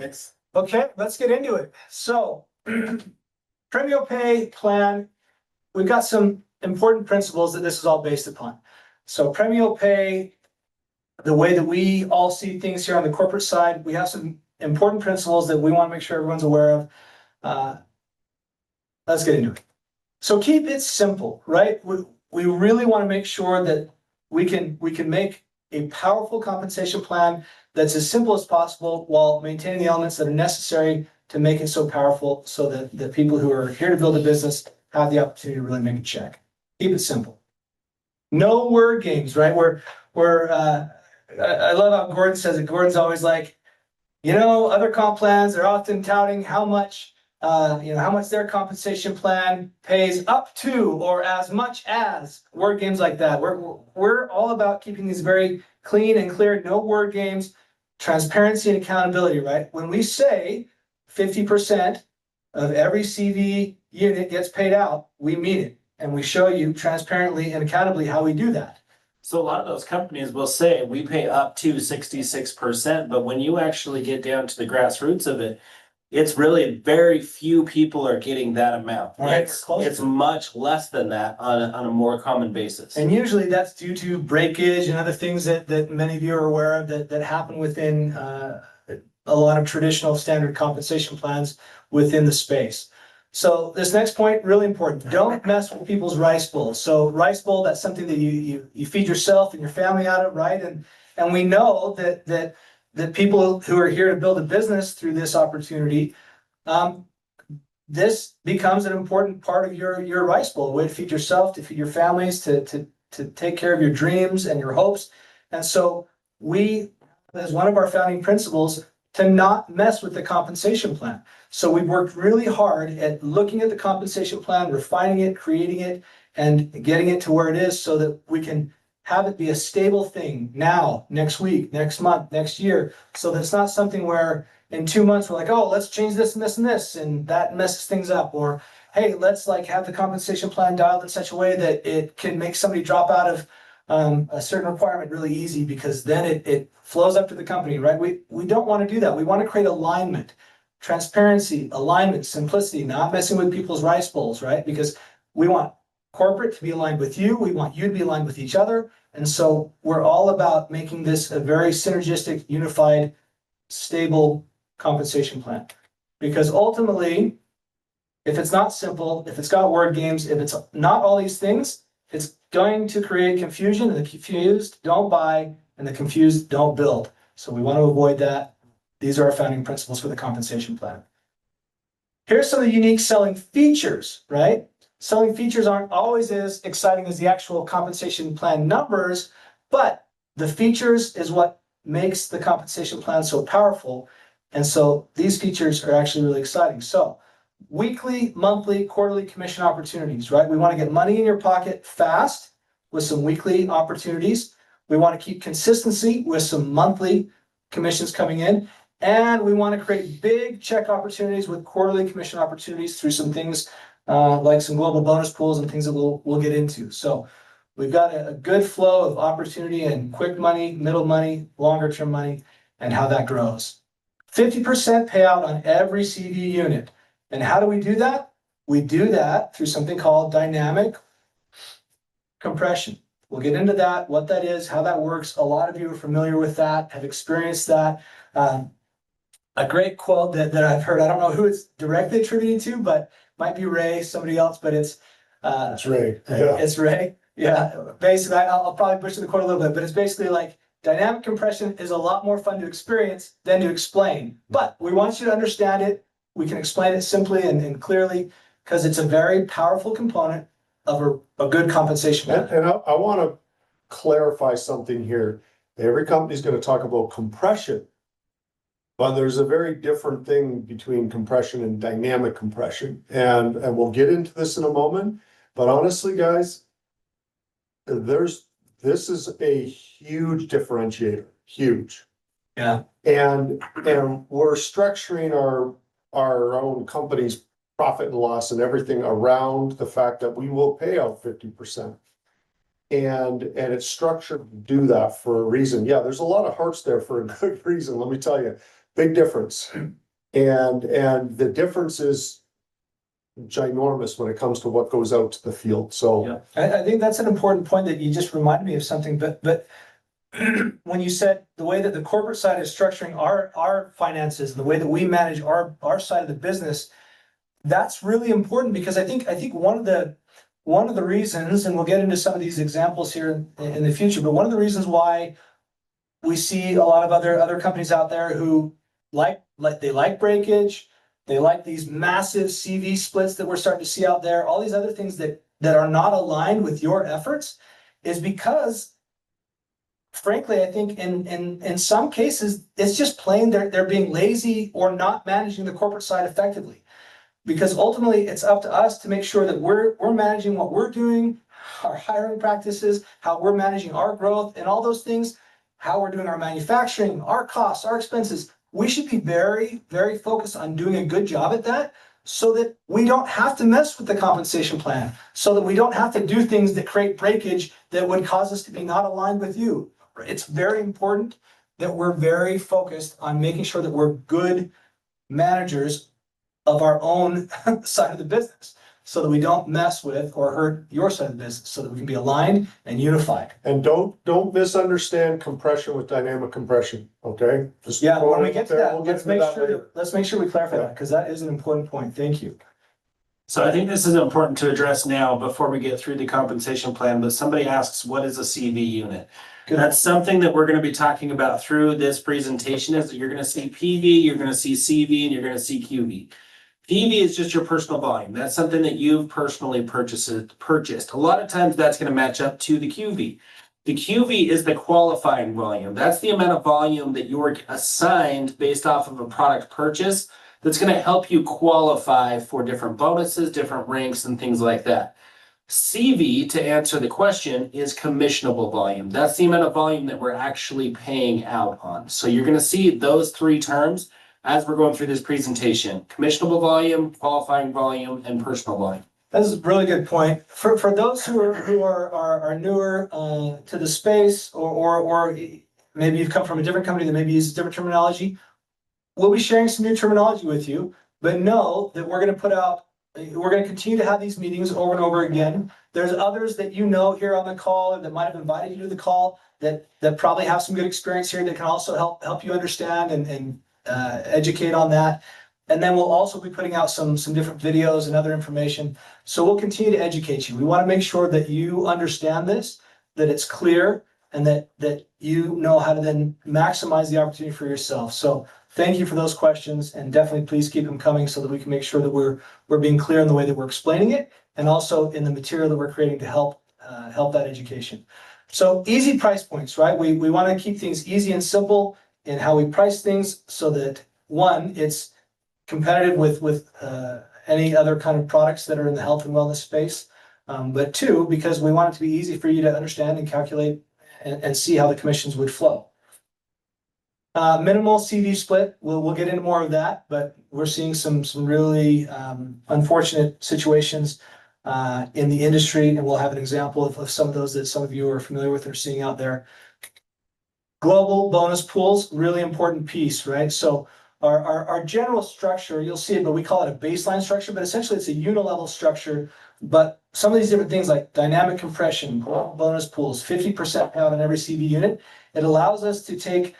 Thanks. Okay, let's get into it. So, Premio Pay plan, we've got some important principles that this is all based upon. So Premio Pay, the way that we all see things here on the corporate side, we have some important principles that we want to make sure everyone's aware of. Let's get into it. So keep it simple, right? We really want to make sure that we can make a powerful compensation plan that's as simple as possible while maintaining the elements that are necessary to make it so powerful so that the people who are here to build a business have the opportunity to really make a check. Keep it simple. No word games, right? I love how Gordon says it. Gordon's always like, other comp plans are often touting how much their compensation plan pays up to or as much as. Word games like that. We're all about keeping these very clean and clear, no word games, transparency and accountability, right? When we say 50% of every CV unit gets paid out, we mean it. And we show you transparently and accountably how we do that. So a lot of those companies will say we pay up to 66%, but when you actually get down to the grassroots of it, it's really very few people are getting that amount. Right, It's much less than that on a more common basis. And usually that's due to breakage and other things that many of you are aware of that happen within a lot of traditional standard compensation plans within the space. So this next point, really important. Don't mess with people's rice bowls. So rice bowl, that's something that you feed yourself and your family out of, right? And we know that people who are here to build a business through this opportunity, this becomes an important part of your rice bowl, a way to feed yourself, to feed your families, to take care of your dreams and your hopes. And so we, as one of our founding principles, to not mess with the compensation plan. So we've worked really hard at looking at the compensation plan, refining it, creating it, and getting it to where it is so that we can have it be a stable thing now, next week, next month, next year. So that it's not something where in 2 months we're like, oh, let's change this and this and this, and that messes things up. Or, hey, let's have the compensation plan dialed in such a way that it can make somebody drop out of a certain requirement really easy, because then it flows up to the company, right? We don't want to do that. We want to create alignment, transparency, alignment, simplicity, not messing with people's rice bowls, right? Because we want corporate to be aligned with you. We want you to be aligned with each other. And so we're all about making this a very synergistic, unified, stable compensation plan. Because ultimately, if it's not simple, if it's got word games, if it's not all these things, it's going to create confusion, and the confused don't buy, and the confused don't build. So we want to avoid that. These are our founding principles for the compensation plan. Here's some of the unique selling features, right? Selling features aren't always as exciting as the actual compensation plan numbers, but the features is what makes the compensation plan so powerful. And so these features are actually really exciting. So weekly, monthly, quarterly commission opportunities, right? We want to get money in your pocket fast with some weekly opportunities. We want to keep consistency with some monthly commissions coming in. And we want to create big check opportunities with quarterly commission opportunities through some things like some global bonus pools and things that we'll get into. So we've got a good flow of opportunity and quick money, middle money, longer term money, and how that grows. 50% payout on every CV unit. And how do we do that? We do that through something called dynamic compression. We'll get into that, what that is, how that works. A lot of you are familiar with that, have experienced that. A great quote that I've heard, I don't know who it's directly attributed to, but might be Ray, somebody else, but it's Ray. Yeah. It's Ray. Yeah. Basically, I'll probably butcher the quote a little bit, but it's basically like dynamic compression is a lot more fun to experience than to explain. But we want you to understand it. We can explain it simply and clearly, because it's a very powerful component of a good compensation plan. And I want to clarify something here. Every company is going to talk about compression, but there's a very different thing between compression and dynamic compression. And we'll get into this in a moment. But honestly, guys, this is a huge differentiator. Huge. Yeah. And we're structuring our own company's profit and loss and everything around the fact that we will pay out 50%. And it's structured to do that for a reason. Yeah, there's a lot of hearts there for a good reason, let me tell you. big difference. And the difference is ginormous when it comes to what goes out to the field, so. Yeah. I think that's an important point that you just reminded me of something, but when you said the way that the corporate side is structuring our finances, the way that we manage our side of the business, that's really important because I think one of the reasons, and we'll get into some of these examples here in the future, but one of the reasons why we see a lot of other companies out there who they like breakage, they like these massive CV splits that we're starting to see out there, all these other things that are not aligned with your efforts, is because frankly, I think in some cases, it's just plain they're being lazy or not managing the corporate side effectively. Because ultimately, it's up to us to make sure that we're managing what we're doing, our hiring practices, how we're managing our growth, and all those things, how we're doing our manufacturing, our costs, our expenses. We should be very, very focused on doing a good job at that so that we don't have to mess with the compensation plan, so that we don't have to do things that create breakage that would cause us to be not aligned with you. It's very important that we're very focused on making sure that we're good managers of our own side of the business so that we don't mess with or hurt your side of the business, so that we can be aligned and unified. And don't misunderstand compression with dynamic compression, okay? Just Yeah, when throwing we it get to there, that, we'll get let's into make that sure later. let's make sure we clarify Yeah. that, because that is an important point. Thank you. So I think this is important to address now before we get through the compensation plan, but somebody asks, what is a CV unit? Good. That's something that we're gonna be talking about through this presentation, is that you're gonna see PV, you're gonna see CV, and you're gonna see QV. PV is just your personal volume. That's something that you've personally purchased. A lot of times that's gonna match up to the QV. The QV is the qualifying volume. That's the amount of volume that you're assigned based off of a product purchase that's gonna help you qualify for different bonuses, different ranks, and things like that. CV, to answer the question, is commissionable volume. That's the amount of volume that we're actually paying out on. So you're gonna see those three terms as we're going through this presentation: commissionable volume, qualifying volume, and personal volume. That's a really good point. For those who are newer to the space, or maybe you've come from a different company that maybe uses different terminology, we'll be sharing some new terminology with you, but know that we're going to continue to have these meetings over and over again. There's others that you know here on the call and that might have invited you to the call that probably have some good experience here that can also help you understand and educate on that. And then we'll also be putting out some different videos and other information. So we'll continue to educate you. We want to make sure that you understand this, that it's clear, and that you know how to then maximize the opportunity for yourself. So thank you for those questions, and definitely please keep them coming so that we can make sure that we're being clear in the way that we're explaining it, and also in the material that we're creating to help that education. So easy price points, right? We want to keep things easy and simple in how we price things so that, one, it's competitive with any other kind of products that are in the health and wellness space. But two, because we want it to be easy for you to understand and calculate and see how the commissions would flow. Minimal CV split, we'll get into more of that, but we're seeing some really unfortunate situations in the industry, and we'll have an example of some of those that some of you are familiar with or seeing out there. Global bonus pools, really important piece, right? So our general structure, you'll see it, but we call it a baseline structure, but essentially it's a unilevel structure. But some of these different things like dynamic compression, bonus pools, 50% payout on every CV unit, it allows us to take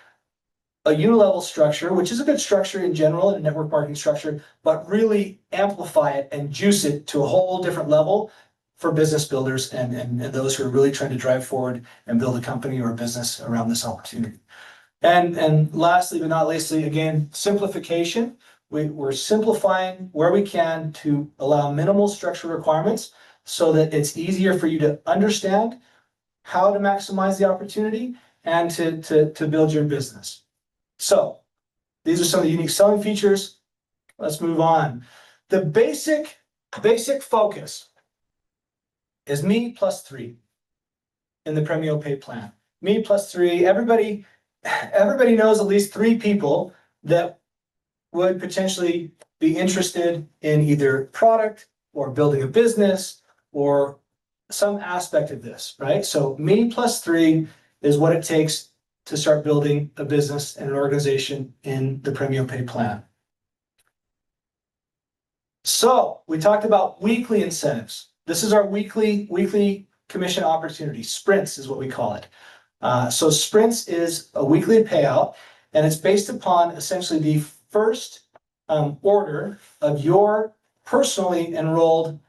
a unilevel structure, which is a good structure in general and a network marketing structure, but really amplify it and juice it to a whole different level for business builders and those who are really trying to drive forward and build a company or a business around this opportunity. And lastly, but not leastly, again, simplification. We're simplifying where we can to allow minimal structural requirements so that it's easier for you to understand how to maximize the opportunity and to build your business. So these are some of the unique selling features. Let's move on. The basic focus is me plus 3 in the Premio Pay plan. Me plus 3, everybody knows at least 3 people that would potentially be interested in either product or building a business or some aspect of this, right? So me plus 3 is what it takes to start building a business and an organization in the Premio Pay plan. So we talked about weekly incentives. This is our weekly commission opportunity. Sprints is what we call it. So sprints is a weekly payout, and it's based upon essentially the first order of your personally enrolled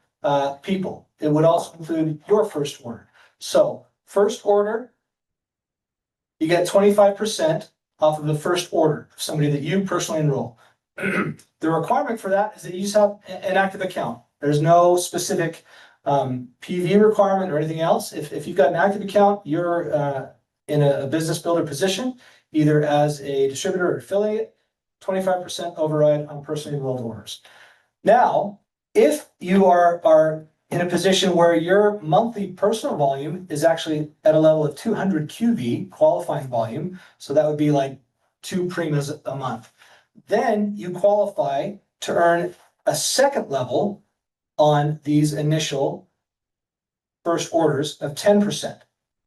people. It would also include your first order. So first order, you get 25% off of the first order of somebody that you personally enroll. The requirement for that is that you just have an active account. There's no specific PV requirement or anything else. If you've got an active account, you're in a business builder position, either as a distributor or affiliate, 25% override on personally enrolled orders. Now, if you are in a position where your monthly personal volume is actually at a level of 200 QV, qualifying volume, so that would be like 2 primas a month, then you qualify to earn a second level on these initial first orders of 10%,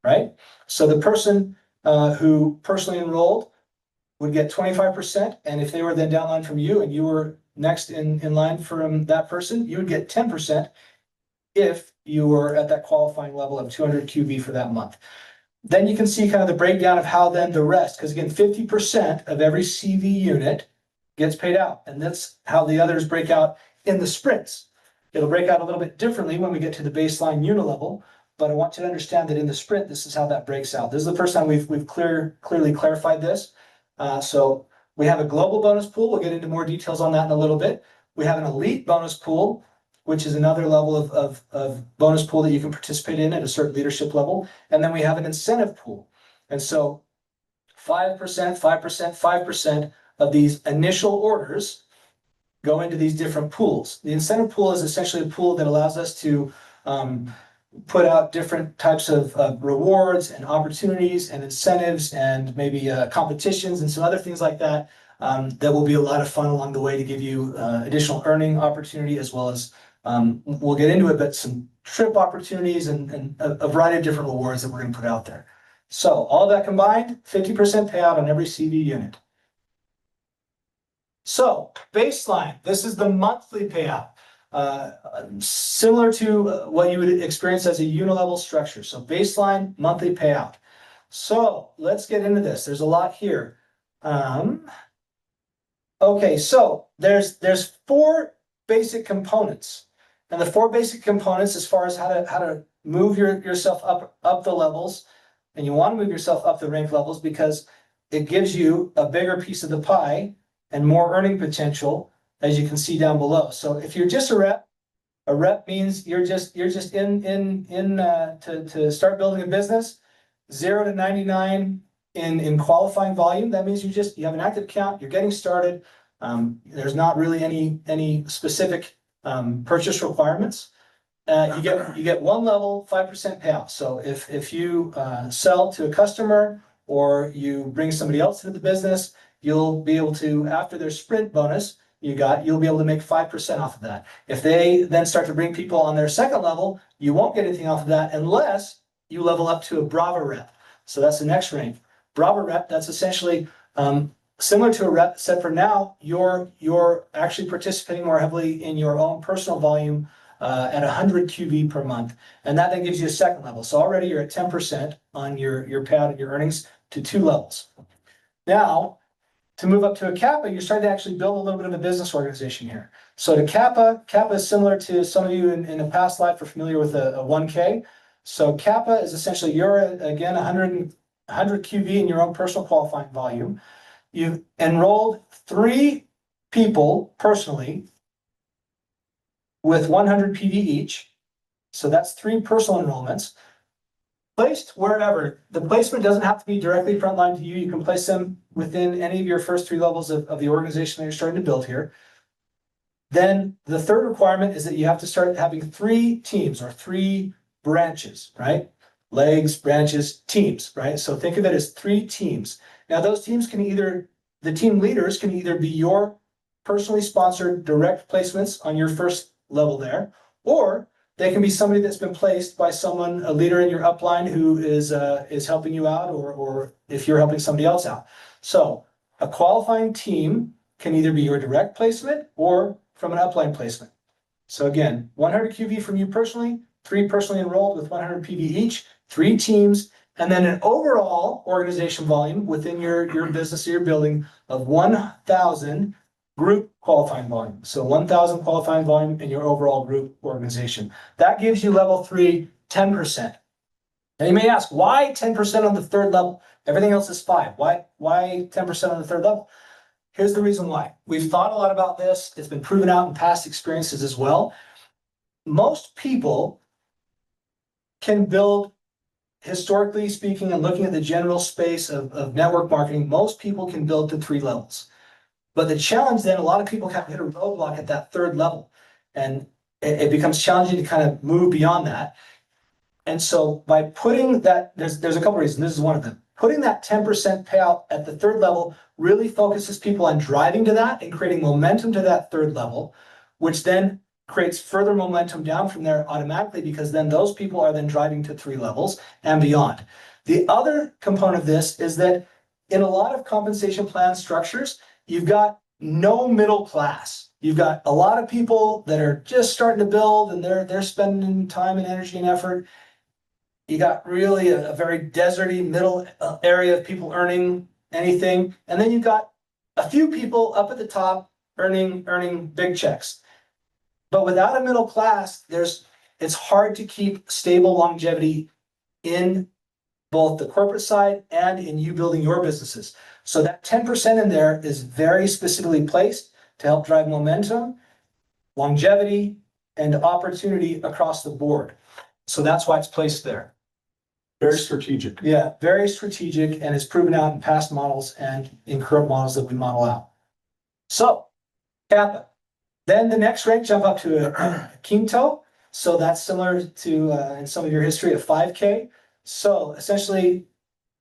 right? So the person who personally enrolled would get 25%, and if they were then downline from you and you were next in line from that person, you would get 10% if you were at that qualifying level of 200 QV for that month. Then you can see kind of the breakdown of how then the rest, because again, 50% of every CV unit gets paid out, and that's how the others break out in the sprints. It'll break out a little bit differently when we get to the baseline unit level, but I want you to understand that in the sprint, this is how that breaks out. This is the first time we've clearly clarified this. So we have a global bonus pool. We'll get into more details on that in a little bit. We have an elite bonus pool, which is another level of bonus pool that you can participate in at a certain leadership level. And then we have an incentive pool. And so 5%, 5%, 5% of these initial orders go into these different pools. The incentive pool is essentially a pool that allows us to put out different types of rewards and opportunities and incentives and maybe competitions and some other things like that. That will be a lot of fun along the way to give you additional earning opportunity, as well as we'll get into it, but some trip opportunities and a variety of different rewards that we're going to put out there. So all that combined, 50% payout on every CV unit. So baseline, this is the monthly payout. Similar to what you would experience as a unilevel structure. So baseline monthly payout. So let's get into this. There's a lot here. Okay, so there's 4 basic components, and the 4 basic components as far as how to move yourself up the levels, and you want to move yourself up the rank levels because it gives you a bigger piece of the pie and more earning potential, as you can see down below. So if you're just a rep means you're just in to start building a business, 0 to 99 in qualifying volume. That means you have an active account, you're getting started. There's not really any specific purchase requirements. You get 1 level, 5% payout. So if you sell to a customer or you bring somebody else into the business, you'll be able to, after their sprint bonus you'll be able to make 5% off of that. If they then start to bring people on their second level, you won't get anything off of that unless you level up to a Brava rep. So that's the next rank. Brava rep, that's essentially similar to a rep, except for now you're actually participating more heavily in your own personal volume at 100 QV per month. And that then gives you a second level. So already you're at 10% on your payout and your earnings to 2 levels. Now, to move up to a Kappa, you're starting to actually build a little bit of a business organization here. So to Kappa is similar to some of you in a past life are familiar with a 1K. So Kappa is essentially you're again 100 QV in your own personal qualifying volume. You've enrolled 3 people personally with 100 PV each. So that's 3 personal enrollments. Placed wherever. The placement doesn't have to be directly frontline to you. You can place them within any of your first 3 levels of the organization that you're starting to build here. Then the third requirement is that you have to start having 3 teams or 3 branches, right? Legs, branches, teams, right? So think of it as 3 teams. Now those teams the team leaders can either be your personally sponsored direct placements on your first level there, or They can be somebody that's been placed by someone, a leader in your upline who is helping you out, or if you're helping somebody else out. So a qualifying team can either be your direct placement or from an upline placement. So again, 100 QV from you personally, 3 personally enrolled with 100 PV each, 3 teams, and then an overall organization volume within your business or your building of 1,000 group qualifying volume. So 1,000 qualifying volume in your overall group organization. That gives you level 3, 10%. Now you may ask, why 10% on the third level? Everything else is 5. Why 10% on the third level? Here's the reason why. We've thought a lot about this. It's been proven out in past experiences as well. Most people can build, historically speaking, and looking at the general space of network marketing, most people can build to 3 levels. But the challenge then, a lot of people have hit a roadblock at that third level. And it becomes challenging to kind of move beyond that. And so by putting that, there's a couple reasons. This is one of them. Putting that 10% payout at the third level really focuses people on driving to that and creating momentum to that third level, which then creates further momentum down from there automatically, because then those people are then driving to 3 levels and beyond. The other component of this is that in a lot of compensation plan structures, you've got no middle class. You've got a lot of people that are just starting to build and they're spending time and energy and effort. You got really a very deserty middle area of people earning anything. And then you've got a few people up at the top earning big checks. But without a middle class, it's hard to keep stable longevity in both the corporate side and in you building your businesses. So that 10% in there is very specifically placed to help drive momentum, longevity, and opportunity across the board. So that's why it's placed there. Very strategic. Yeah, very strategic, and it's proven out in past models and in current models that we model out. So, Kappa. Then the next rank, jump up to a Quinto. So that's similar to in some of your history of 5K. So essentially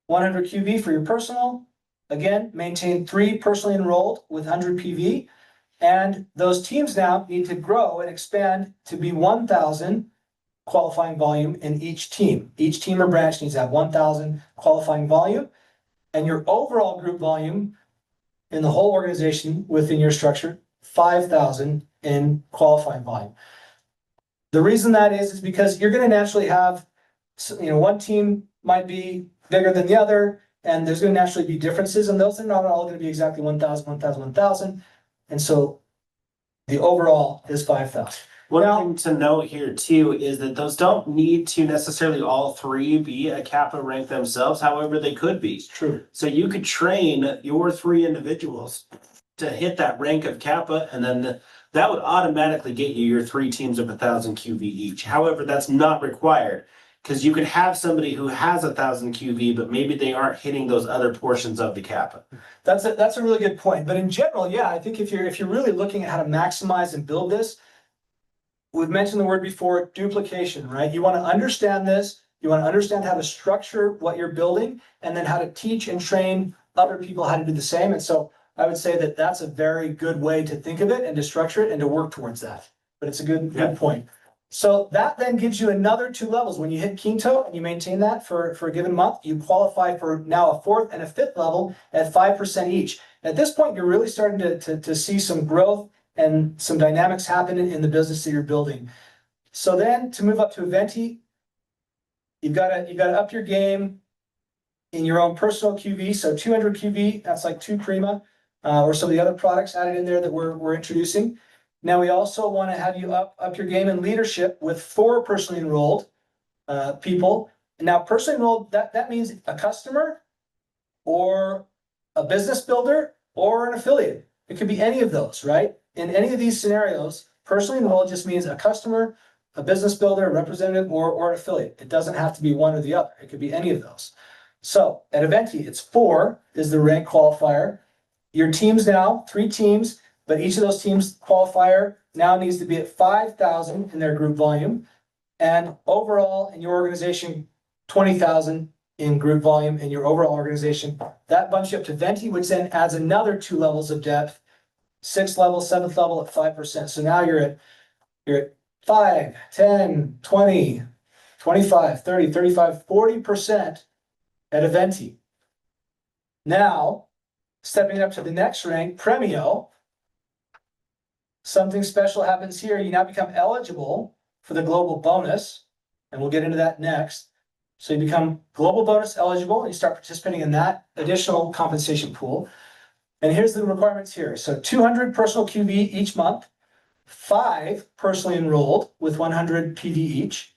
100 QV for your personal. Again, maintain 3 personally enrolled with 100 PV. And those teams now need to grow and expand to be 1,000 qualifying volume in each team. Each team or branch needs to have 1,000 qualifying volume. And your overall group volume in the whole organization within your structure, 5,000 in qualifying volume. The reason that is because you're going to naturally have, one team might be bigger than the other, and there's going to naturally be differences, and those are not all going to be exactly 1,000, 1,000, 1,000. And so the overall is 5,000. One thing to note here too is that those don't need to necessarily all 3 be a Kappa rank themselves. However, they could be. It's true. So you could train your 3 individuals to hit that rank of Kappa, and then that would automatically get you your 3 teams of 1,000 QV each. However, that's not required, because you could have somebody who has 1,000 QV, but maybe they aren't hitting those other portions of the Kappa. That's a really good point. But in general, yeah, I think if you're really looking at how to maximize and build this, we've mentioned the word before, duplication, right? You want to understand this. You want to understand how to structure what you're building, and then how to teach and train other people how to do the same. And so I would say that that's a very good way to think of it and to structure it and to work towards that. But it's a good point. So that then gives you another 2 levels. When you hit Quinto and you maintain that for a given month, you qualify for now a 4th and a 5th level at 5% each. At this point, you're really starting to see some growth and some dynamics happen in the business that you're building. So then to move up to Eventi, you've got to up your game in your own personal QV. So 200 QV, that's like 2 Prima, or some of the other products added in there that we're introducing. Now we also want to have you up your game in leadership with 4 personally enrolled people. And now personally enrolled, that means a customer or a business builder or an affiliate. It could be any of those, right? In any of these scenarios, personally enrolled just means a customer, a business builder, a representative, or an affiliate. It doesn't have to be one or the other. It could be any of those. So at Eventi, it's 4 is the rank qualifier. Your teams now, 3 teams, but each of those teams qualifier now needs to be at 5,000 in their group volume. And overall in your organization, 20,000 in group volume in your overall organization. That bumps you up to Venti, which then adds another 2 levels of depth, 6th level, 7th level at 5%. So now you're at 5, 10, 20, 25, 30, 35, 40% at a venti. Now, stepping up to the next rank, Premio, something special happens here. You now become eligible for the global bonus, and we'll get into that next. So you become global bonus eligible, and you start participating in that additional compensation pool. And here's the requirements here. So 200 personal QV each month, 5 personally enrolled with 100 PV each.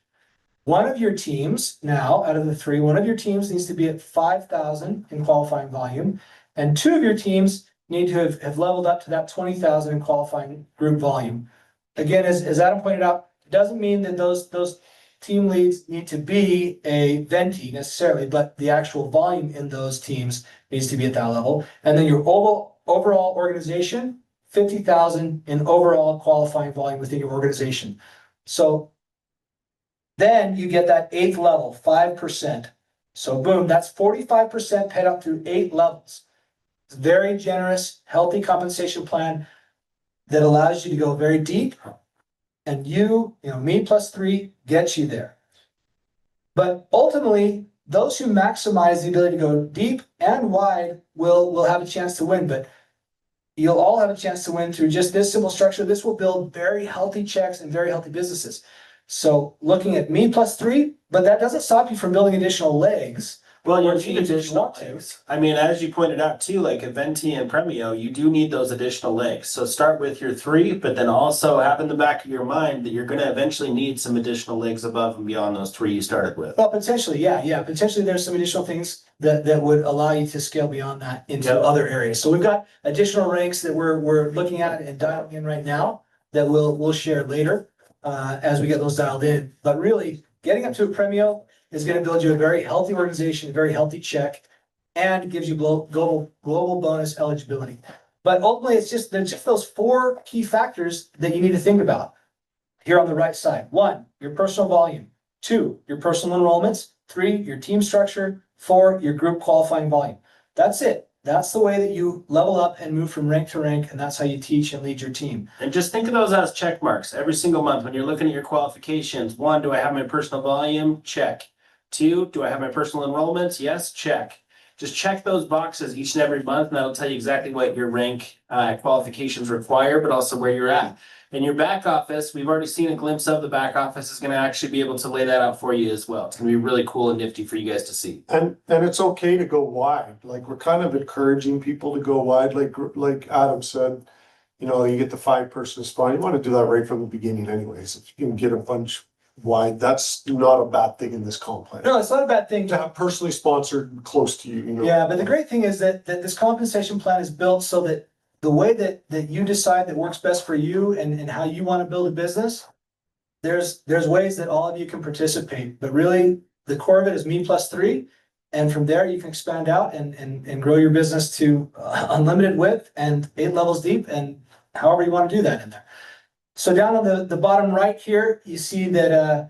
One of your teams now, out of the 3, one of your teams needs to be at 5,000 in qualifying volume, and 2 of your teams need to have leveled up to that 20,000 in qualifying group volume. Again, as Adam pointed out, it doesn't mean that those team leads need to be a venti necessarily, but the actual volume in those teams needs to be at that level. And then your overall organization, 50,000 in overall qualifying volume within your organization. So then you get that 8th level, 5%. So boom, that's 45% paid up through 8 levels. It's a very generous, healthy compensation plan that allows you to go very deep. And me plus 3 gets you there. But ultimately, those who maximize the ability to go deep and wide will have a chance to win. But you'll all have a chance to win through just this simple structure. This will build very healthy checks and very healthy businesses. So looking at me plus 3, but that doesn't stop you from building additional legs. Well, you Or need teams additional if you want legs. I mean, as you pointed out too, like Aventi and Premio, you do need those additional legs. So start with your 3, but then also have in the back of your mind that you're gonna eventually need some additional legs above and beyond those 3 you started with. Well, potentially, yeah. Potentially there's some additional things that would allow you to scale beyond that into Yep. other areas. So we've got additional ranks that we're looking at and dialing in right now that we'll share later as we get those dialed in. But really, getting up to a Premio is going to build you a very healthy organization, a very healthy check, and gives you global bonus eligibility. But ultimately, there's just those 4 key factors that you need to think about here on the right side. 1, your personal volume. 2, your personal enrollments. 3, your team structure. 4, your group qualifying volume. That's it. That's the way that you level up and move from rank to rank, and that's how you teach and lead your team. And just think of those as check marks every single month when you're looking at your qualifications. 1, do I have my personal volume? Check. 2, do I have my personal enrollments? Yes, check. Just check those boxes each and every month, and that'll tell you exactly what your rank qualifications require, but also where you're at. In your back office, we've already seen a glimpse of the back office is going to actually be able to lay that out for you as well. It's going to be really cool and nifty for you guys to see. And it's okay to go wide, like we're kind of encouraging people to go wide, like Adam said, you get the 5-person spot, you want to do that right from the beginning anyways. If you can get a bunch wide, that's not a bad thing in this comp plan. No, it's not a bad thing To have personally sponsored close to you, Yeah, but the great thing is that this compensation plan is built so that the way that you decide that works best for you and how you want to build a business, there's ways that all of you can participate. But really, the core of it is me plus 3. And from there, you can expand out and grow your business to unlimited width and 8 levels deep, and however you want to do that in there. So down on the bottom right here, you see that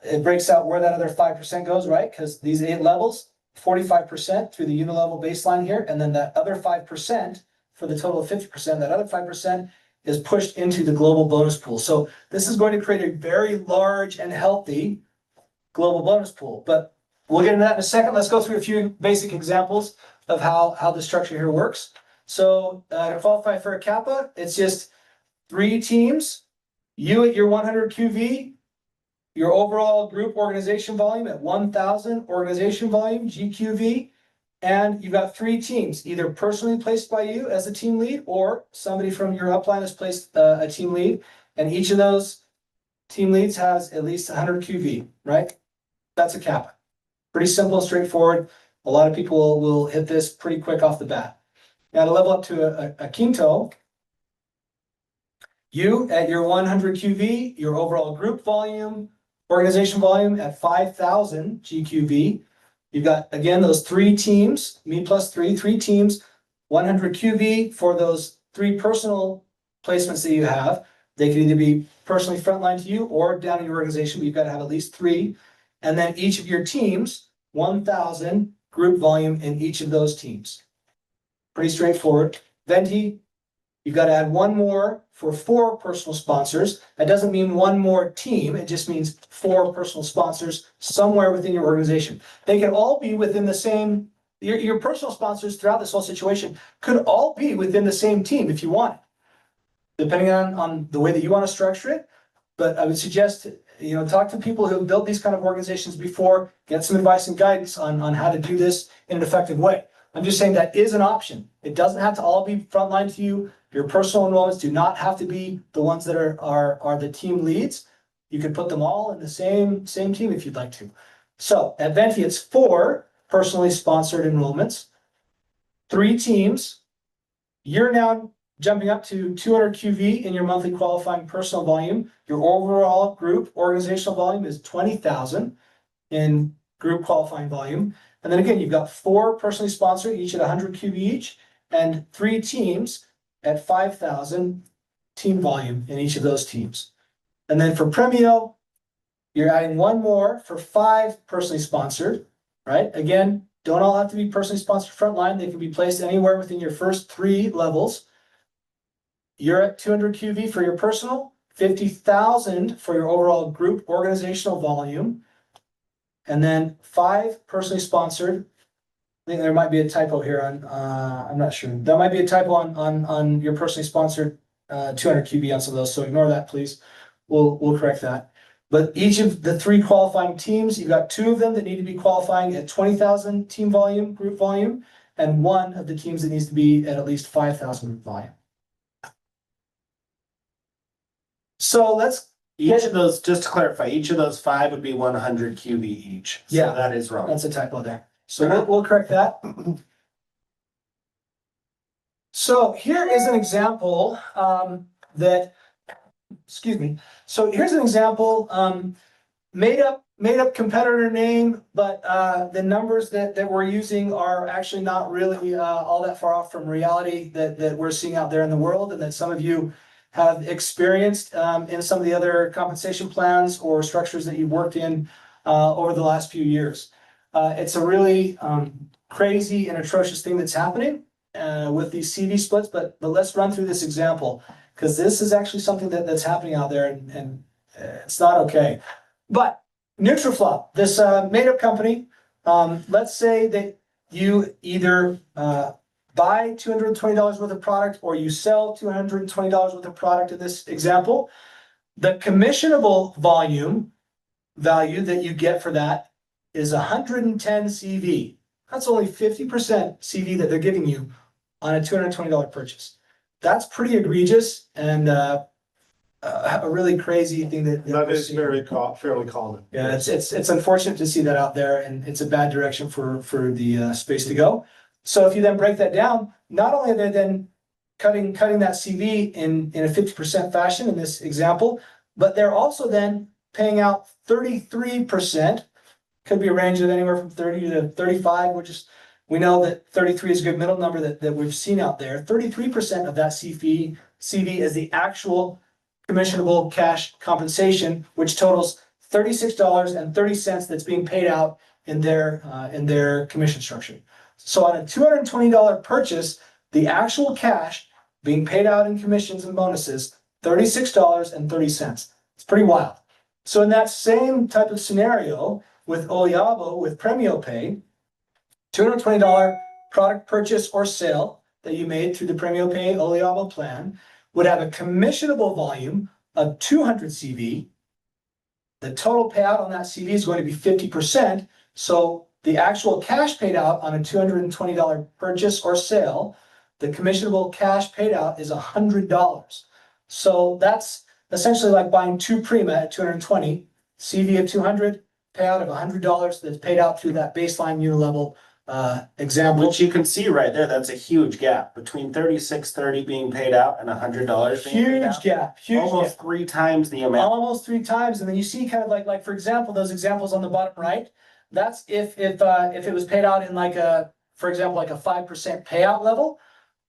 it breaks out where that other 5% goes, right? Because these 8 levels, 45% through the unilevel baseline here, and then that other 5% for the total of 50%, that other 5% is pushed into the global bonus pool. So this is going to create a very large and healthy global bonus pool. But we'll get into that in a second. Let's go through a few basic examples of how the structure here works. So to qualify for a Kappa, it's just 3 teams, you at your 100 QV, your overall group organization volume at 1,000 organization volume, GQV, and you've got 3 teams, either personally placed by you as a team lead or somebody from your upline has placed a team lead, and each of those team leads has at least 100 QV, right? That's a Kappa. Pretty simple and straightforward. A lot of people will hit this pretty quick off the bat. Now to level up to a Quinto, you at your 100 QV, your overall group volume, organization volume at 5,000 GQV. You've got, again, those 3 teams, me plus 3 teams, 100 QV for those 3 personal placements that you have. They can either be personally frontline to you or down in your organization, but you've got to have at least 3. And then each of your teams, 1,000 group volume in each of those teams. Pretty straightforward. Venti, You've got to add one more for 4 personal sponsors. That doesn't mean one more team. It just means 4 personal sponsors somewhere within your organization. They can all be within the same, your personal sponsors throughout this whole situation could all be within the same team if you want, depending on the way that you want to structure it. But I would suggest, talk to people who have built these kind of organizations before, get some advice and guidance on how to do this in an effective way. I'm just saying that is an option. It doesn't have to all be frontline to you. Your personal enrollments do not have to be the ones that are the team leads. You can put them all in the same team if you'd like to. So at Venti, it's 4 personally sponsored enrollments, 3 teams. You're now jumping up to 200 QV in your monthly qualifying personal volume. Your overall group organizational volume is 20,000 in group qualifying volume. And then again, you've got 4 personally sponsored, each at 100 QV each, and 3 teams at 5,000 team volume in each of those teams. And then for Premio, you're adding 1 more for 5 personally sponsored, right? Again, don't all have to be personally sponsored frontline. They can be placed anywhere within your first 3 levels. You're at 200 QV for your personal, 50,000 for your overall group organizational volume. And then 5 personally sponsored. I think there might be a typo here on, I'm not sure. There might be a typo on your personally sponsored 200 QB on some of those, so ignore that, please. We'll correct that. But each of the 3 qualifying teams, you've got 2 of them that need to be qualifying at 20,000 team volume, group volume, and 1 of the teams that needs to be at least 5,000 group volume. So let's Each of those, just to clarify, each of those 5 would be 100 QB each. So Yeah. that is wrong. That's a typo there. So we'll correct that. So here is an example excuse me. So here's an example, made up competitor name, but the numbers that we're using are actually not really all that far off from reality that we're seeing out there in the world, and that some of you have experienced in some of the other compensation plans or structures that you've worked in over the last few years. It's a really crazy and atrocious thing that's happening with these CV splits, but let's run through this example, because this is actually something that's happening out there, and it's not okay. But Nutriflop, this made-up company, let's say that you either buy $220 worth of product or you sell $220 worth of product in this example. The commissionable volume value that you get for that is 110 CV. That's only 50% CV that they're giving you on a $220 purchase. That's pretty egregious and a really crazy thing that That is fairly common. Yeah, it's unfortunate to see that out there, and it's a bad direction for the space to go. So if you then break that down, not only are they then cutting that CV in a 50% fashion in this example, but they're also then paying out 33%. Could be a range of anywhere from 30 to 35. We know that 33 is a good middle number that we've seen out there. 33% of that CV is the actual commissionable cash compensation, which totals $36.30 that's being paid out in their commission structure. So on a $220 purchase, the actual cash being paid out in commissions and bonuses, $36.30. It's pretty wild. So in that same type of scenario with Oliabo, with Premio Pay, $220 product purchase or sale that you made through the Premio Pay Oliabo plan would have a commissionable volume of 200 CV. The total payout on that CV is going to be 50%. So the actual cash paid out on a $220 purchase or sale, the commissionable cash paid out is $100. So that's essentially like buying 2 Prima at 220, CV of 200, payout of $100 that's paid out through that baseline unilevel example. Which you can see right there, that's a huge gap between $36.30 being paid out and $100 being paid out. Huge gap, huge Almost gap. 3 times the amount. Almost 3 times, and then you see kind of like for example, those examples on the bottom right. That's if it was paid out in for example, like a 5% payout level.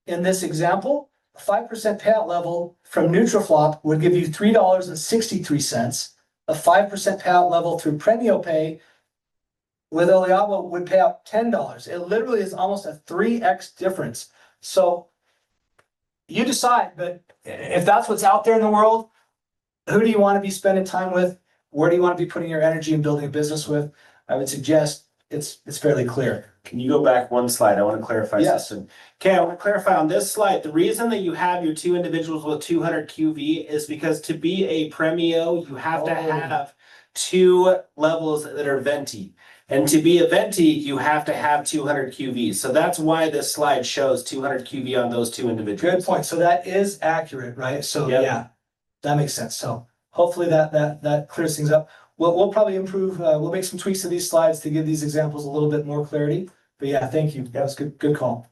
In this example, a 5% payout level from Nutriflop would give you $3.63. A 5% payout level through Premio Pay with Oliabo would pay out $10. It literally is almost a 3x difference. So you decide, but if that's what's out there in the world, who do you want to be spending time with? Where do you want to be putting your energy and building a business with? I would suggest it's fairly clear. Can you go back one slide? I want to clarify Yes. something. Okay, I want to clarify on this slide. The reason that you have your two individuals with 200 QV is because to be a Premio, you have to have two levels that are venti. And to be a venti, you have to have 200 QV. So that's why this slide shows 200 QV on those two individuals. Good point. So that is accurate, right? So Yep. yeah, that makes sense. So hopefully that clears things up. We'll probably improve, we'll make some tweaks to these slides to give these examples a little bit more clarity. But yeah, thank you. That was good call.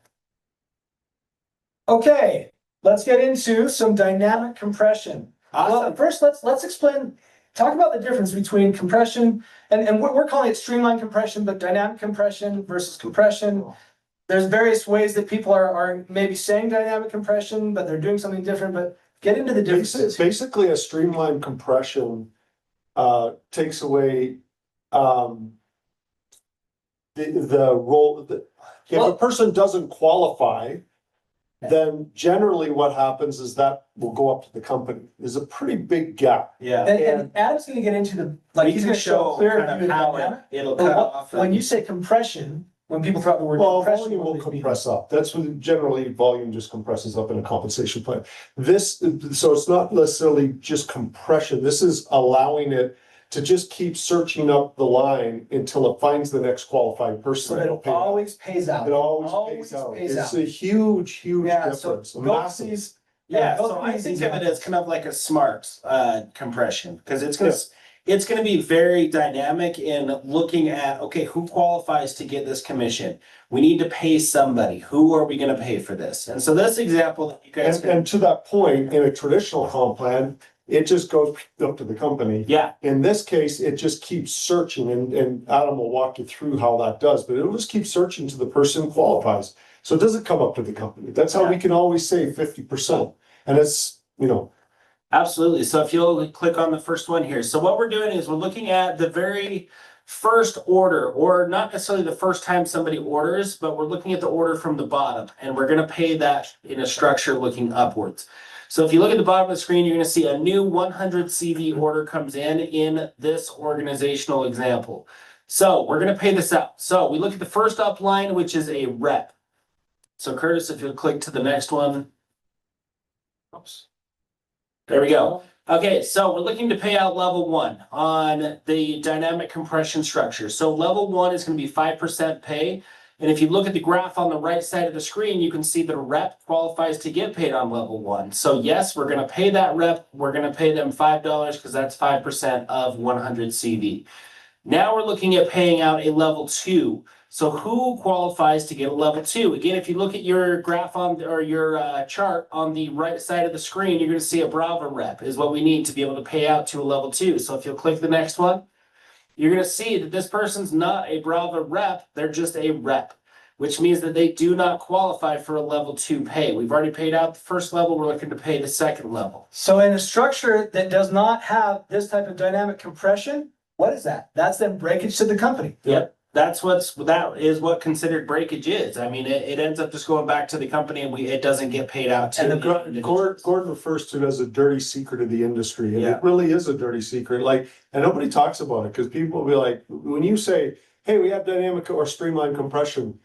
Okay, let's get into some dynamic compression. Well, Awesome. first let's explain, talk about the difference between compression and we're calling it streamline compression, but dynamic compression versus compression. There's various ways that people are maybe saying dynamic compression, but they're doing something different, but get into the differences. Basically, a streamlined compression takes away the role that if a person doesn't qualify, then generally what happens is that will go up to the company. There's a pretty big gap. Yeah. And Adam's gonna get into the, like, We he's can gonna show show clear kind view of of how dynamic. it'll But cut off. when you say compression, when people throw out the word Well, compression. volume will what do they mean? compress up. That's what generally volume just compresses up in a compensation plan. So it's not necessarily just compression. This is allowing it to just keep searching up the line until it finds the next qualified person. So that that'll it pay out. always pays out. It always pays out. It's a huge Yeah, so difference. both Massive. these. Yeah, both so of I these think of it examples. as kind of like a smart compression, because it's gonna be very dynamic in looking at, okay, who qualifies to get this commission? We need to pay somebody. Who are we gonna pay for this? And so this example that you guys And to that point, in a traditional comp plan, it just goes up to the company. yeah, In this case, it just keeps searching and Adam will walk you through how that does, but it'll just keep searching to the person who qualifies. So it doesn't come up to the company. That's how we can always save 50%. And it's, absolutely. So if you'll click on the first one here. So what we're doing is we're looking at the very first order, or not necessarily the first time somebody orders, but we're looking at the order from the bottom, and we're gonna pay that in a structure looking upwards. So if you look at the bottom of the screen, you're gonna see a new 100 CV order comes in this organizational example. So we're gonna pay this out. So we look at the first up line, which is a rep. So Curtis, if you'll click to the next one. Oops. There we go. Okay, so we're looking to pay out level 1 on the dynamic compression structure. So level 1 is going to be 5% pay. And if you look at the graph on the right side of the screen, you can see that a rep qualifies to get paid on level 1. So yes, we're going to pay that rep. We're going to pay them $5 because that's 5% of 100 CV. Now we're looking at paying out a level 2. So who qualifies to get a level 2? Again, if you look at your graph or your chart on the right side of the screen, you're going to see a Brava rep is what we need to be able to pay out to a level 2. So if you'll click the next one, you're going to see that this person's not a Brava rep, they're just a rep, which means that they do not qualify for a level 2 pay. We've already paid out the first level, we're looking to pay the second level. So in a structure that does not have this type of dynamic compression, what is that? That's then breakage to the company. Yep. That is what considered breakage is. I mean, it ends up just going back to the company and it doesn't get paid out to. And Gordon refers to it as a dirty secret of the industry, and Yeah. it really is a dirty secret. Like, and nobody talks about it because people will be like, when you say, "Hey, we have dynamic or streamlined compression,"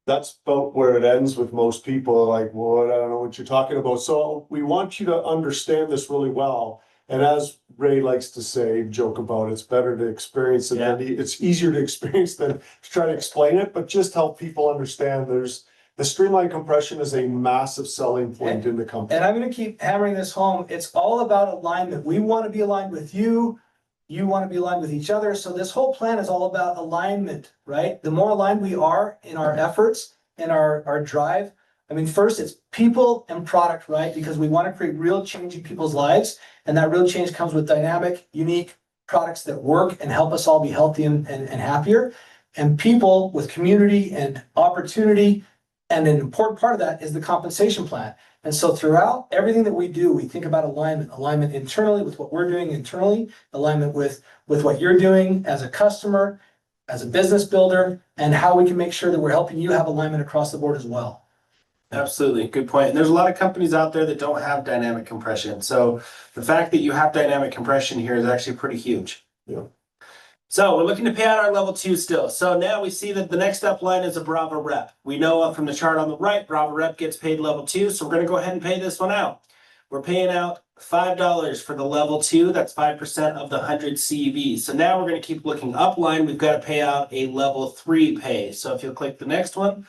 that's about where it ends with most people. Like, well, I don't know what you're talking about. So we want you to understand this really well. And as Ray likes to say, joke about, it's better to experience it than it's easier to experience than to try to explain it, but just help people understand the streamlined compression is a massive selling point in the company. And I'm going to keep hammering this home. It's all about alignment. We want to be aligned with you. You want to be aligned with each other. So this whole plan is all about alignment, right? The more aligned we are in our efforts and our drive. I mean, first it's people and product, right? Because we want to create real change in people's lives. And that real change comes with dynamic, unique products that work and help us all be healthy and happier. And people with community and opportunity. And an important part of that is the compensation plan. And so throughout everything that we do, we think about alignment internally with what we're doing internally, alignment with what you're doing as a customer, as a business builder, and how we can make sure that we're helping you have alignment across the board as well. Absolutely, good point. And there's a lot of companies out there that don't have dynamic compression. So the fact that you have dynamic compression here is actually pretty huge. Yeah. So we're looking to pay out our level 2 still. So now we see that the next up line is a Brava rep. We know from the chart on the right, Brava rep gets paid level 2. So we're going to go ahead and pay this one out. We're paying out $5 for the level 2. That's 5% of the 100 CV. So now we're going to keep looking up line. We've got to pay out a level 3 pay. So if you'll click the next one,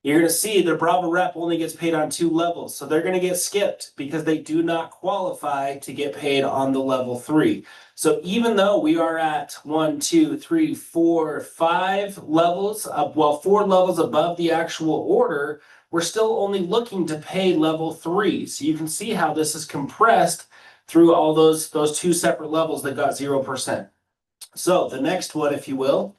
you're going to see the Brava rep only gets paid on 2 levels. So they're going to get skipped because they do not qualify to get paid on the level 3. So even though we are at 1, 2, 3, 4, 5 levels, 4 levels above the actual order, we're still only looking to pay level 3. So you can see how this is compressed through all those 2 separate levels that got 0%. So the next one, if you will,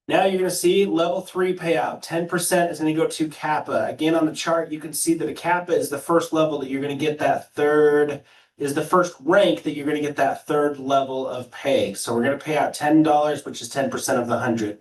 now you're going to see level 3 payout. 10% is going to go to Kappa. Again, on the chart, you can see that a Kappa is the first level that you're going to get that third, is the first rank that you're going to get that third level of pay. So we're going to pay out $10, which is 10% of the 100.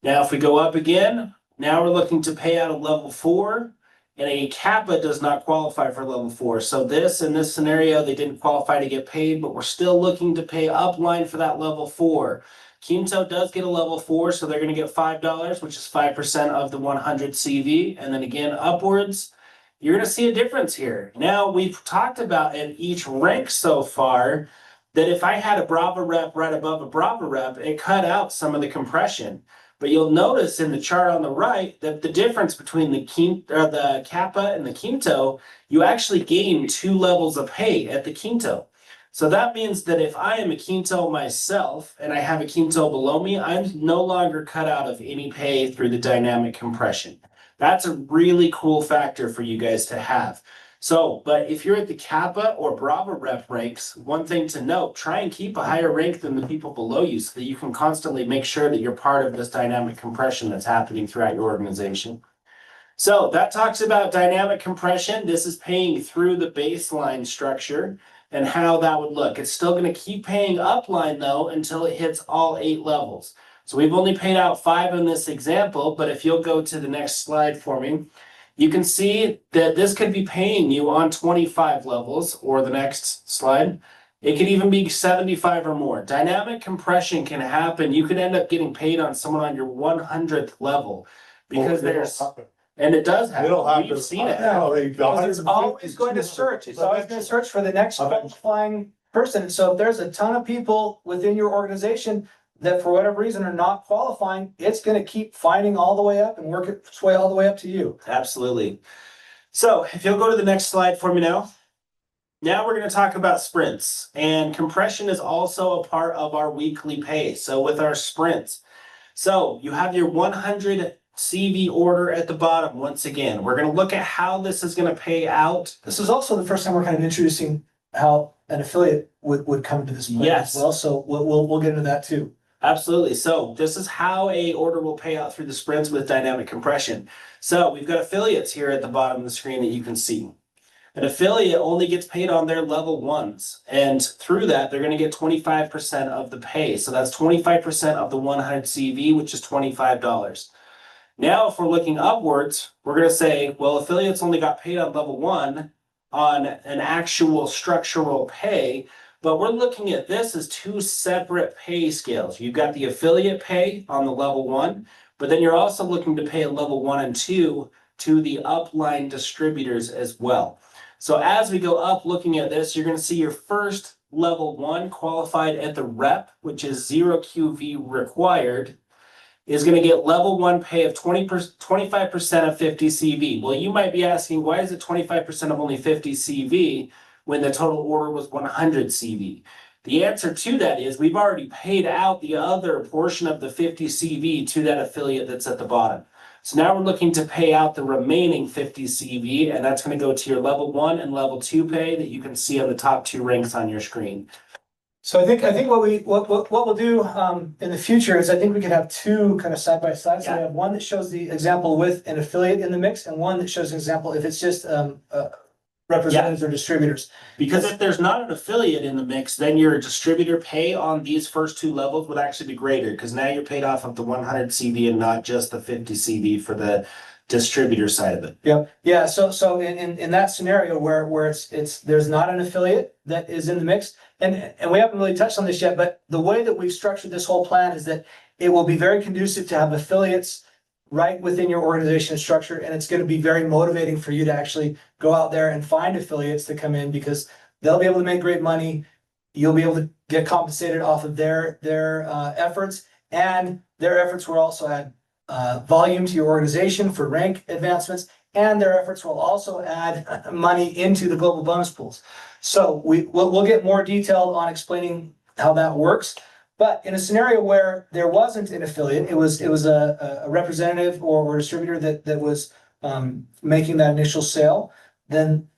Now, if we go up again, now we're looking to pay out a level 4, and a Kappa does not qualify for level 4. So this, in this scenario, they didn't qualify to get paid, but we're still looking to pay upline for that level 4. Quinto does get a level 4, so they're going to get $5, which is 5% of the 100 CV. And then again, upwards, you're going to see a difference here. Now, we've talked about in each rank so far that if I had a Brava rep right above a Brava rep, it cut out some of the compression. But you'll notice in the chart on the right that the difference between the Kappa and the Quinto, you actually gain 2 levels of pay at the Quinto. So that means that if I am a Quinto myself and I have a Quinto below me, I'm no longer cut out of any pay through the dynamic compression. That's a really cool factor for you guys to have. So, but if you're at the Kappa or Brava rep ranks, one thing to note, try and keep a higher rank than the people below you so that you can constantly make sure that you're part of this dynamic compression that's happening throughout your organization. So that talks about dynamic compression. This is paying through the baseline structure and how that would look. It's still going to keep paying upline though until it hits all 8 levels. So we've only paid out 5 in this example, but if you'll go to the next slide for me, you can see that this could be paying you on 25 levels, or the next slide. It could even be 75 or more. Dynamic compression can happen. You could end up getting paid on someone on your 100th level because and it does happen. It'll happen. We've seen it. It's always going to search. It's always going to search for the next qualifying person. And so if there's a ton of people within your organization that for whatever reason are not qualifying, it's going to keep finding all the way up and work its way all the way up to you. Absolutely. So if you'll go to the next slide for me now. Now we're going to talk about sprints, and compression is also a part of our weekly pay. So with our sprints, so you have your 100 CV order at the bottom. Once again, we're going to look at how this is going to pay out. This is also the first time we're kind of introducing how an affiliate would come to this point. Yes. As well, so we'll get into that too. Absolutely. So this is how a order will pay out through the sprints with dynamic compression. So we've got affiliates here at the bottom of the screen that you can see. An affiliate only gets paid on their level 1s. And through that, they're going to get 25% of the pay. So that's 25% of the 100 CV, which is $25. Now, if we're looking upwards, we're going to say, well, affiliates only got paid on level 1 on an actual structural pay. But we're looking at this as 2 separate pay scales. You've got the affiliate pay on the level 1, but then you're also looking to pay a level 1 and 2 to the upline distributors as well. So as we go up looking at this, you're going to see your first level 1 qualified at the rep, which is 0 QV required, is going to get level 1 pay of 25% of 50 CV. Well, you might be asking, why is it 25% of only 50 CV? When the total order was 100 CV. The answer to that is we've already paid out the other portion of the 50 CV to that affiliate that's at the bottom. So now we're looking to pay out the remaining 50 CV, and that's going to go to your level 1 and level 2 pay that you can see on the top 2 ranks on your screen. So I think what we'll do in the future is I think we could have 2 kind of side by side. So we have one that shows the example with an affiliate in the mix, and one that shows an example if it's just representatives or distributors. Because if there's not an affiliate in the mix, then your distributor pay on these first 2 levels would actually be greater, because now you're paid off of the 100 CV and not just the 50 CV for the distributor side of it. Yeah, so in that scenario where it's there's not an affiliate that is in the mix, and we haven't really touched on this yet, but the way that we've structured this whole plan is that it will be very conducive to have affiliates right within your organization structure, and it's going to be very motivating for you to actually go out there and find affiliates to come in, because they'll be able to make great money. You'll be able to get compensated off of their efforts, and their efforts will also add volume to your organization for rank advancements, and their efforts will also add money into the global bonus pools. So we'll get more detailed on explaining how that works. But in a scenario where there wasn't an affiliate, it was a representative or distributor that was making that initial sale, then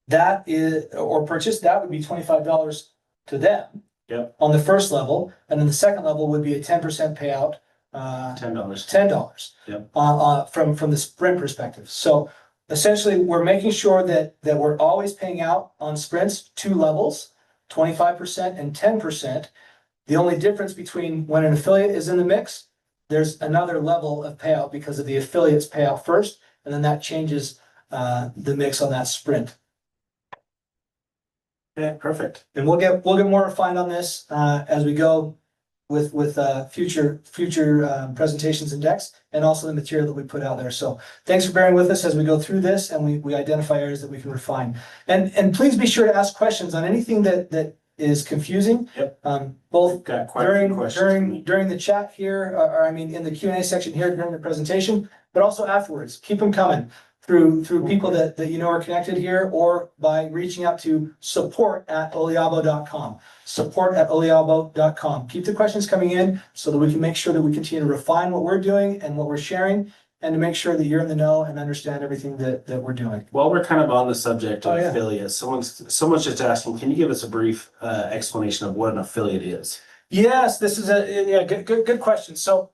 that is, or purchase, that would be $25 to them. Yep. On the first level, and then the second level would be a 10% payout. $10. $10. Yep. From the sprint perspective. So essentially, we're making sure that we're always paying out on sprints 2 levels, 25% and 10%. The only difference between when an affiliate is in the mix, there's another level of payout because of the affiliates payout first, and then that changes the mix on that sprint. Okay, perfect. And we'll get more refined on this as we go with future presentations and decks, and also the material that we put out there. So thanks for bearing with us as we go through this, and we identify areas that we can refine. And please be sure to ask questions on anything that is confusing. Yep. Both Got quite a few questions. during the chat here, or I mean in the Q&A section here during the presentation, but also afterwards. Keep them coming through people that you know are connected here, or by reaching out to support@oliabo.com. Support@oliabo.com. Keep the questions coming in so that we can make sure that we continue to refine what we're doing and what we're sharing, and to make sure that you're in the know and understand everything that we're doing. While we're kind of on the subject of Oh, yeah. affiliates, someone's just asking, can you give us a brief explanation of what an affiliate is? Yes, this is good question. So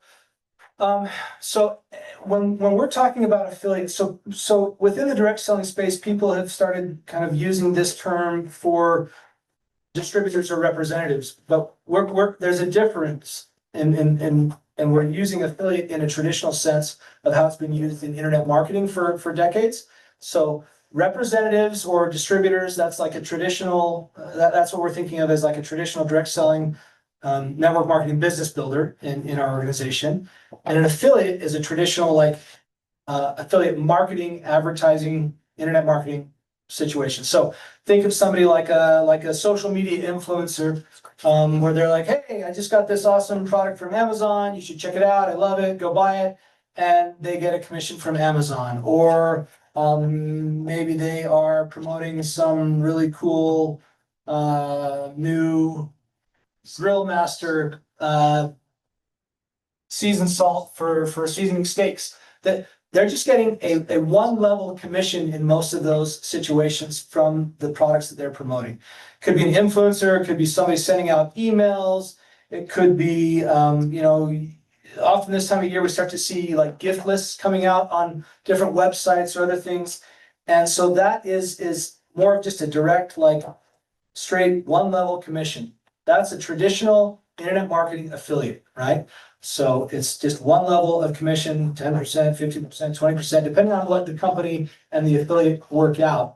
when we're talking about affiliates, so within the direct selling space, people have started kind of using this term for distributors or representatives, but there's a difference and we're using affiliate in a traditional sense of how it's been used in internet marketing for decades. So representatives or distributors, that's like a traditional, that's what we're thinking of as like a traditional direct selling network marketing business builder in our organization. And an affiliate is a traditional like affiliate marketing, advertising, internet marketing situation. So think of somebody like a social media influencer, where they're like, hey, I just got this awesome product from Amazon. You should check it out. I love it. Go buy it. And they get a commission from Amazon. Or maybe they are promoting some really cool new Grill Master seasoned salt for seasoning steaks. That they're just getting a one level commission in most of those situations from the products that they're promoting. Could be an influencer, it could be somebody sending out emails, it could be often this time of year we start to see like gift lists coming out on different websites or other things. And so that is more of just a direct, like straight one level commission. That's a traditional internet marketing affiliate, right? So it's just one level of commission, 10%, 50%, 20%, depending on what the company and the affiliate work out.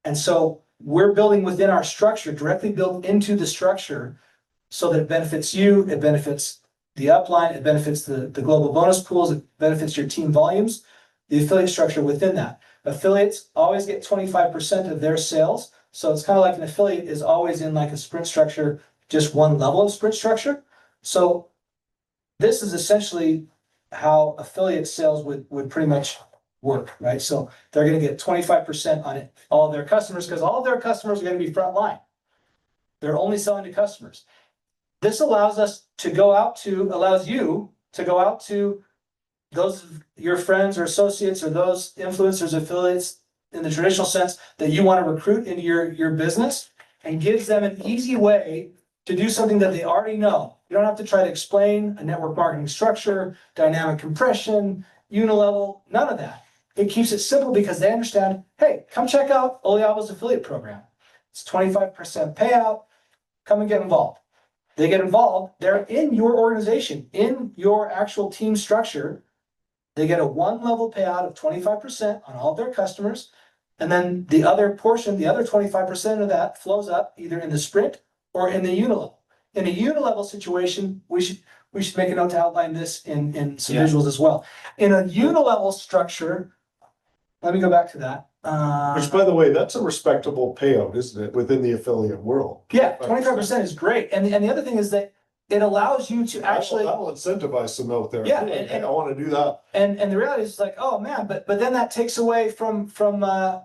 And so we're building within our structure, directly built into the structure, so that it benefits you, it benefits the upline, it benefits the global bonus pools, it benefits your team volumes, the affiliate structure within that. Affiliates always get 25% of their sales. So it's kind of like an affiliate is always in like a sprint structure, just one level of sprint structure. So this is essentially how affiliate sales would pretty much work, right? So they're going to get 25% on it, all of their customers, because all of their customers are going to be frontline. They're only selling to customers. This allows you to go out to those of your friends or associates or those influencers, affiliates in the traditional sense that you want to recruit into your business, and gives them an easy way to do something that they already know. You don't have to try to explain a network marketing structure, dynamic compression, unilevel, none of that. It keeps it simple because they understand, hey, come check out Oliabo's affiliate program. It's 25% payout. Come and get involved. They get involved. They're in your organization, in your actual team structure. They get a one level payout of 25% on all of their customers. And then the other portion, the other 25% of that flows up either in the sprint or in the unilevel. In a unilevel situation, we should make a note to outline this in some Yeah. visuals as well. In a unilevel structure, let me go back to that. Which, by the way, that's a respectable payout, isn't it, within the affiliate world? Yeah, 25% is great. And the other thing is that it allows you to actually, That'll incentivize some out there. Yeah, Hey, and- I wanna do that. and the reality is like, oh man, but then that takes away from the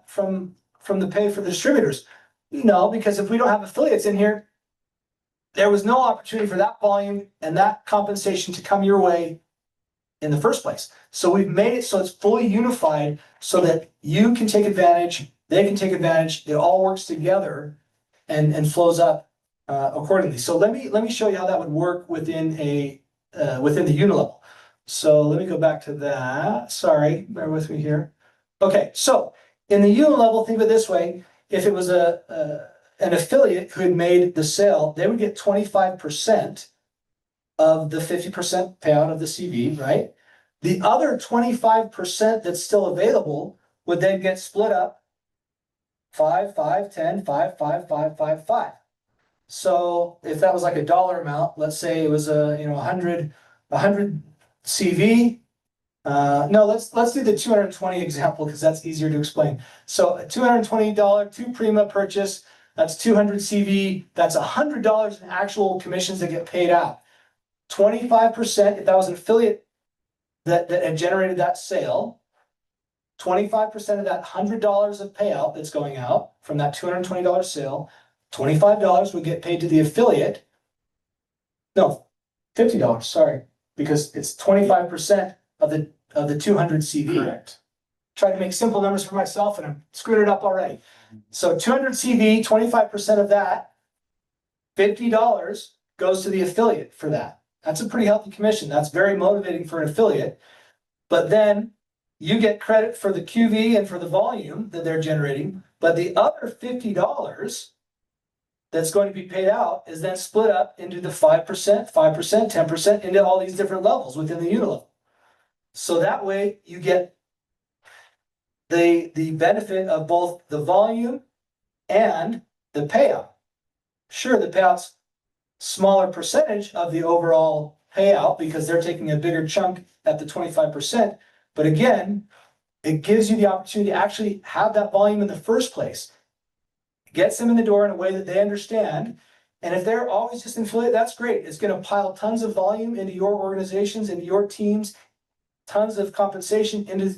pay for the distributors. No, because if we don't have affiliates in here, there was no opportunity for that volume and that compensation to come your way in the first place. So we've made it so it's fully unified so that you can take advantage, they can take advantage, it all works together and flows up accordingly. So let me show you how that would work within the unilevel. So let me go back to that. Sorry, bear with me here. Okay, so in the unilevel, think of it this way: if it was an affiliate who had made the sale, they would get 25% of the 50% payout of the CV, right? The other 25% that's still available would then get split up 5, 5, 10, 5, 5, 5, 5, 5. So if that was like a dollar amount, let's say it was a 100 CV. No, let's do the 220 example because that's easier to explain. So a $220 two Prima purchase, that's 200 CV, that's $100 in actual commissions that get paid out. 25%, if that was an affiliate that had generated that sale, 25% of that $100 of payout that's going out from that $220 sale, $25 would get paid to the affiliate. No, $50, sorry, because it's 25% of the 200 CV. Correct. Tried to make simple numbers for myself and I'm screwed it up already. So 200 CV, 25% of that, $50 goes to the affiliate for that. That's a pretty healthy commission. That's very motivating for an affiliate. But then you get credit for the QV and for the volume that they're generating. But the other $50 that's going to be paid out is then split up into the 5%, 5%, 10%, into all these different levels within the unilevel. So that way you get the benefit of both the volume and the payout. Sure, the payout's smaller percentage of the overall payout because they're taking a bigger chunk at the 25%. But again, it gives you the opportunity to actually have that volume in the first place. It gets them in the door in a way that they understand. And if they're always just an affiliate, that's great. It's going to pile tons of volume into your organizations, into your teams, tons of compensation into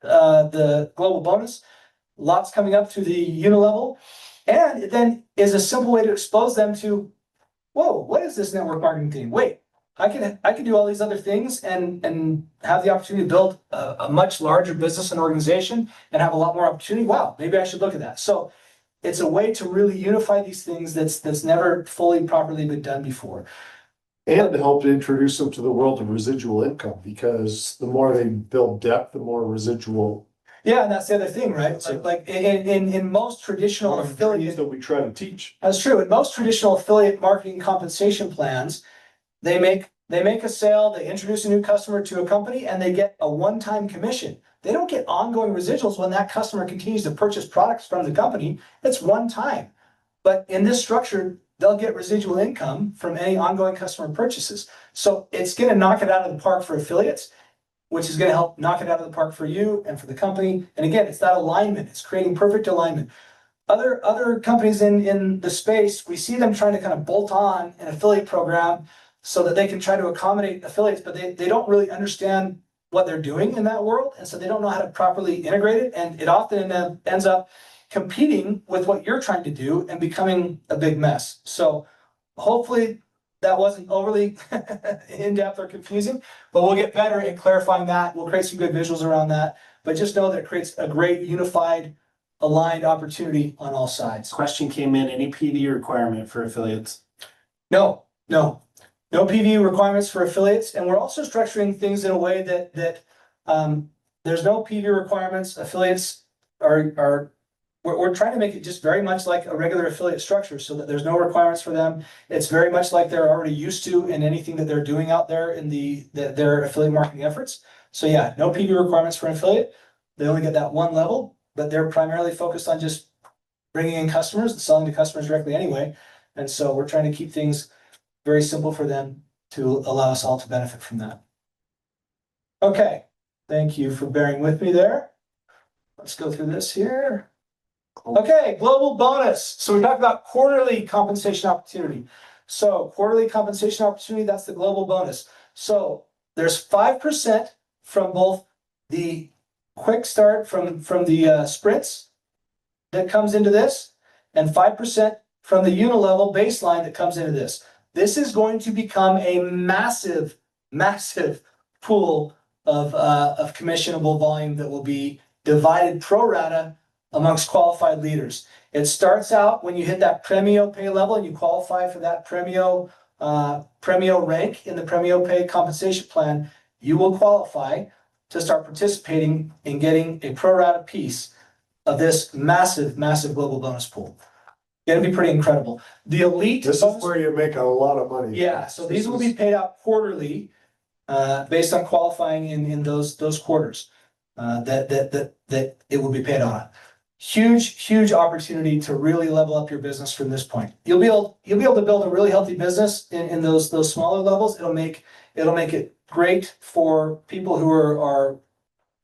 the global bonus, lots coming up to the unilevel. And it then is a simple way to expose them to, whoa, what is this network marketing thing? Wait, I can do all these other things and have the opportunity to build a much larger business and organization and have a lot more opportunity. Wow, maybe I should look at that. So it's a way to really unify these things that's never fully properly been done before. And to help to introduce them to the world of residual income, because the more they build depth, the more residual. Yeah, and that's the other thing, right? Like in most traditional affiliate, That we try to teach. that's true. In most traditional affiliate marketing compensation plans, they make a sale, they introduce a new customer to a company, and they get a one-time commission. They don't get ongoing residuals when that customer continues to purchase products from the company. It's one time. But in this structure, they'll get residual income from any ongoing customer purchases. So it's going to knock it out of the park for affiliates, which is going to help knock it out of the park for you and for the company. And again, it's that alignment. It's creating perfect alignment. Other companies in the space, we see them trying to kind of bolt on an affiliate program so that they can try to accommodate affiliates, but they don't really understand what they're doing in that world. And so they don't know how to properly integrate it. And it often ends up competing with what you're trying to do and becoming a big mess. So hopefully that wasn't overly in-depth or confusing, but we'll get better at clarifying that. We'll create some good visuals around that, but just know that it creates a great unified, aligned opportunity on all sides. Question came in, any PV requirement for affiliates? No PV requirements for affiliates, and we're also structuring things in a way that there's no PV requirements. Affiliates we're trying to make it just very much like a regular affiliate structure so that there's no requirements for them. It's very much like they're already used to in anything that they're doing out there in their affiliate marketing efforts. So yeah, no PV requirements for an affiliate. They only get that one level, but they're primarily focused on just bringing in customers and selling to customers directly anyway. And so we're trying to keep things very simple for them to allow us all to benefit from that. Okay, thank you for bearing with me there. Let's go through this here. Okay, global bonus. So we talked about quarterly compensation opportunity. So quarterly compensation opportunity, that's the global bonus. So there's 5% from both the quick start from the sprints that comes into this, and 5% from the unilevel baseline that comes into this. This is going to become a massive, massive pool of commissionable volume that will be divided pro rata amongst qualified leaders. It starts out when you hit that Premio Pay level and you qualify for that Premio rank in the Premio Pay compensation plan, you will qualify to start participating in getting a pro rata piece of this massive, massive global bonus pool. It'll be pretty incredible. The elite. This is where you make a lot of money. Yeah, so these will be paid out quarterly, based on qualifying in those quarters, that it will be paid on. Huge opportunity to really level up your business from this point. You'll be able to build a really healthy business in those smaller levels. It'll make it great for people who are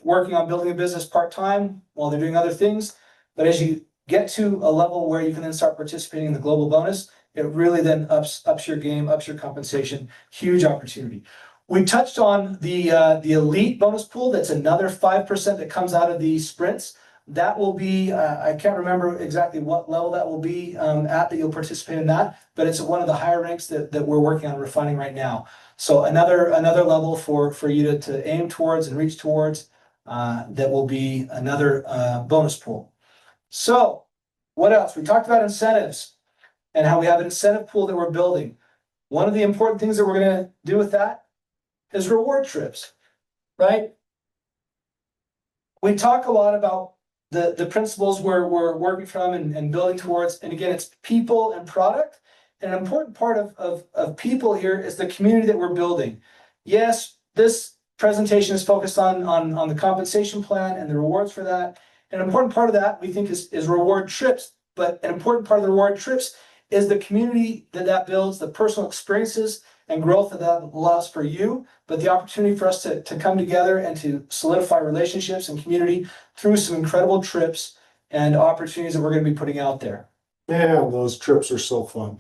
working on building a business part-time while they're doing other things. But as you get to a level where you can then start participating in the global bonus, it really then ups your game, ups your compensation. Huge opportunity. We touched on the elite bonus pool. That's another 5% that comes out of the sprints. That will be, I can't remember exactly what level that will be that you'll participate in that, but it's one of the higher ranks that we're working on refining right now. So another level for you to aim towards and reach towards, that will be another bonus pool. So what else? We talked about incentives and how we have an incentive pool that we're building. One of the important things that we're going to do with that is reward trips, right? We talk a lot about the principles we're working from and building towards. And again, it's people and product. And an important part of people here is the community that we're building. Yes, this presentation is focused on the compensation plan and the rewards for that. An important part of that we think is reward trips. But an important part of the reward trips is the community that builds, the personal experiences and growth that allows for you, but the opportunity for us to come together and to solidify relationships and community through some incredible trips and opportunities that we're going to be putting out there. Man, those trips are so fun.